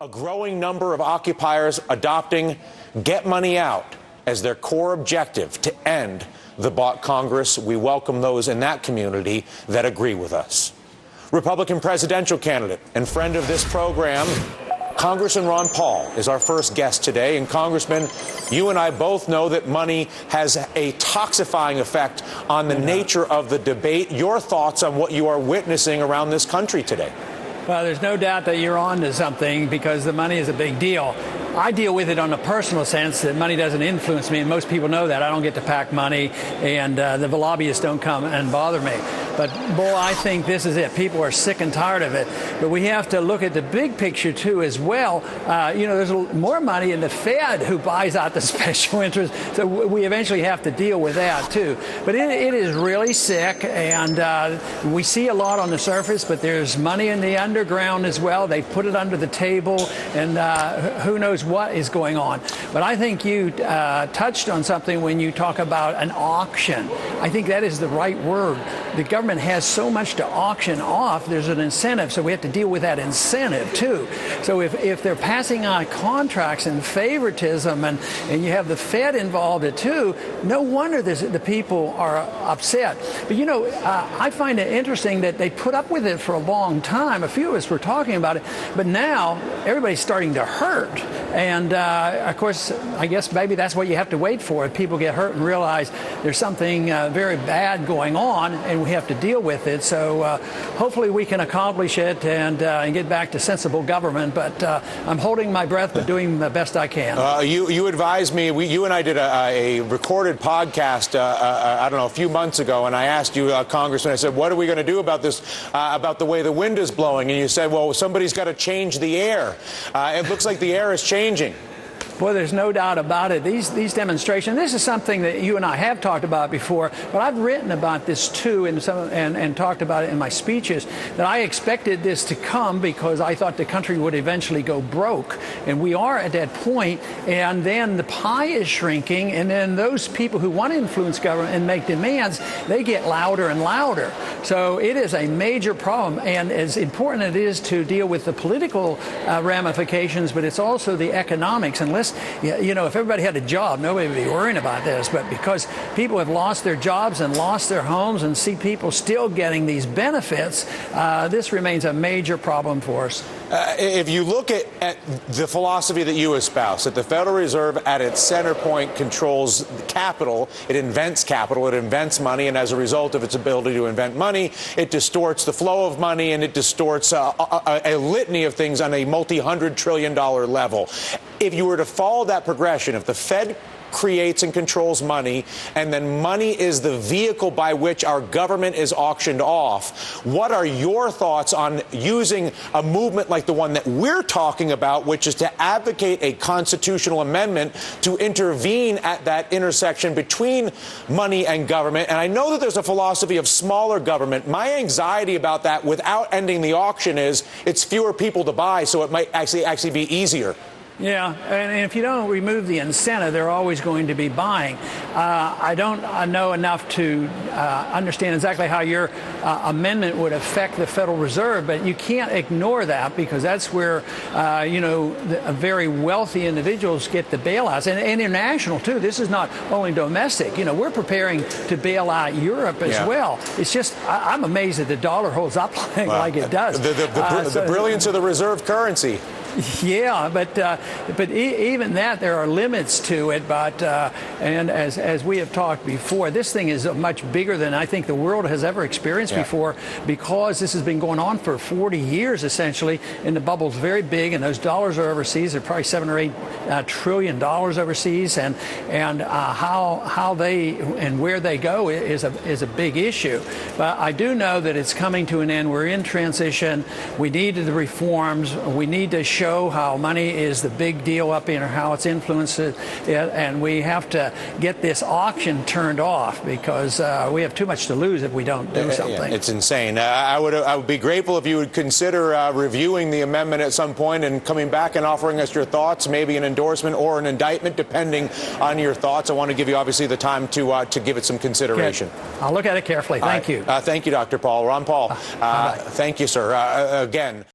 A growing number of occupiers adopting get money out as their core objective to end the bought Congress. We welcome those in that community that agree with us. Republican presidential candidate and friend of this program, Congressman Ron Paul, is our first guest today. And Congressman, you and I both know that money has a toxifying effect on the nature of the debate. Your thoughts on what you are witnessing around this country today? Well, there's no doubt that you're on to something because the money is a big deal. I deal with it on a personal sense that money doesn't influence me, and most people know that. I don't get to pack money, and the lobbyists don't come and bother me. But, boy, I think this is it. People are sick and tired of it. But we have to look at the big picture, too, as well. There's more money in the Fed who buys out the special interest, so we eventually have to deal with that, too. But it is really sick, and we see a lot on the surface, but there's money in the underground as well. They put it under the table, and who knows what is going on. But I think you touched on something when you talk about an auction. I think that is the right word. The government has so much to auction off, there's an incentive, so we have to deal with that incentive, too. So if they're passing on contracts and favoritism and you have the Fed involved, too, no wonder the people are upset. But, I find it interesting that they put up with it for a long time. A few of us were talking about it, but now everybody's starting to hurt. And, of course, I guess maybe that's what you have to wait for. If people get hurt and realize there's something very bad going on and we have to deal with it. So hopefully we can accomplish it and get back to sensible government. But I'm holding my breath but doing the best I can. You advised me. You and I did a recorded podcast, I don't know, a few months ago. And I asked you, Congressman, I said, what are we going to do about this, about the way the wind is blowing? And you said, well, somebody's got to change the air. It looks like the air is changing. Boy, there's no doubt about it. These demonstrations, this is something that you and I have talked about before, but I've written about this too and talked about it in my speeches, that I expected this to come because I thought the country would eventually go broke. And we are at that point, and then the pie is shrinking, and then those people who want to influence government and make demands, they get louder and louder. So it is a major problem, and as important it is to deal with the political ramifications, but it's also the economics. Unless if everybody had a job, nobody would be worrying about this. But because people have lost their jobs and lost their homes and see people still getting these benefits, this remains a major problem for us. If you look at the philosophy that you espouse, that the Federal Reserve at its center point controls capital, it invents money, and as a result of its ability to invent money, it distorts the flow of money, and it distorts a litany of things on a multi-$100 trillion level. If you were to follow that progression, if the Fed creates and controls money, and then money is the vehicle by which our government is auctioned off, what are your thoughts on using a movement like the one that we're talking about, which is to advocate a constitutional amendment to intervene at that intersection between money and government? And I know that there's a philosophy of smaller government. My anxiety about that without ending the auction is it's fewer people to buy, so it might actually be easier. Yeah, and if you don't remove the incentive, they're always going to be buying. I don't know enough to understand exactly how your amendment would affect the Federal Reserve, but you can't ignore that because that's where, very wealthy individuals get the bailouts. And international, too. This is not only domestic. We're preparing to bail out Europe as well. It's just, I'm amazed that the dollar holds up like it does. The brilliance of the reserve currency. Yeah, but even that, there are limits to it. But and as we have talked before, this thing is much bigger than I think the world has ever experienced before, because this has been going on for 40 years essentially, and the bubble's very big, and those dollars are overseas. They're probably $7 or $8 trillion overseas, and how they and where they go is a big issue. But I do know that it's coming to an end. We're in transition. We need the reforms. We need to show how money is the big deal up here, how it's influenced it, and we have to get this auction turned off because we have too much to lose if we don't do something. It's insane. I would be grateful if you would consider reviewing the amendment at some point and coming back and offering us your thoughts, maybe an endorsement or an indictment, depending on your thoughts. I want to give you obviously the time to give it some consideration. Okay. I'll look at it carefully. Thank you. Thank you, Dr. Paul. Ron Paul. Thank you, sir. Again.